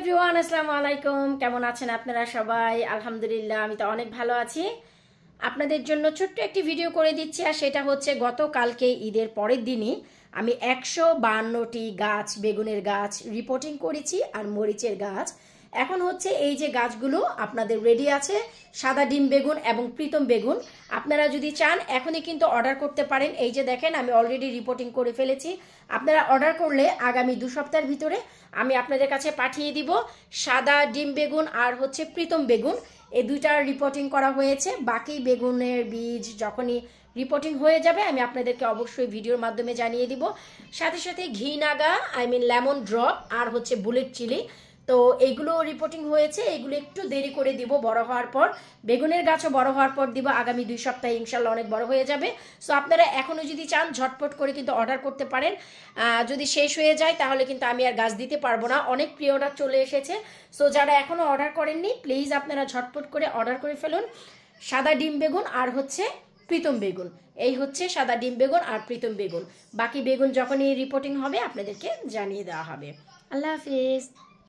Everyone, আসসালামু আলাইকুম। কেমন আছেন আপনারা সবাই? আলহামদুলিল্লাহ, আমি তো অনেক ভালো আছি। আপনাদের জন্য ছোট্ট একটি ভিডিও করে দিচ্ছি, আর সেটা হচ্ছে গতকালকে ঈদের পরের দিনই আমি 152টি গাছ, বেগুনের গাছ রিপোর্টিং করেছি, আর মরিচের গাছ। এখন হচ্ছে এই যে গাছগুলো আপনাদের রেডি আছে, সাদা ডিম বেগুন এবং প্রীতম বেগুন। আপনারা যদি চান এখনই কিন্তু অর্ডার করতে পারেন। এই যে দেখেন, আমি অলরেডি রিপোর্টিং করে ফেলেছি। আপনারা অর্ডার করলে আগামী 2 সপ্তাহের ভিতরে আমি আপনাদের কাছে পাঠিয়ে দিব সাদা ডিম বেগুন আর হচ্ছে প্রীতম বেগুন। এই দুইটার রিপোর্টিং করা হয়েছে। বাকি বেগুনের বীজ যখনই রিপোর্টিং হয়ে যাবে আমি আপনাদেরকে অবশ্যই ভিডিওর মাধ্যমে জানিয়ে দিব। সাথে সাথে ঘি নাগা, লেমন ড্রপ আর হচ্ছে বুলেট চিলি, তো এইগুলো রিপোর্টিং হয়েছে। এইগুলো একটু দেরি করে দিব বড় হওয়ার পর। বেগুনের গাছও বড় হওয়ার পর দিব, আগামী 2 সপ্তাহে ইনশাল্লাহ অনেক বড় হয়ে যাবে। সো আপনারা এখনও যদি চান ঝটপট করে কিন্তু অর্ডার করতে পারেন। যদি শেষ হয়ে যায় তাহলে কিন্তু আমি আর গাছ দিতে পারবো না, অনেক প্রি অর্ডার চলে এসেছে। সো যারা এখনও অর্ডার করেননি প্লিজ আপনারা ঝটপট করে অর্ডার করে ফেলুন। সাদা ডিম বেগুন আর হচ্ছে প্রীতম বেগুন, এই হচ্ছে সাদা ডিম বেগুন আর প্রীতম বেগুন। বাকি বেগুন যখনই রিপোর্টিং হবে আপনাদেরকে জানিয়ে দেওয়া হবে। আল্লাহ হাফিজ।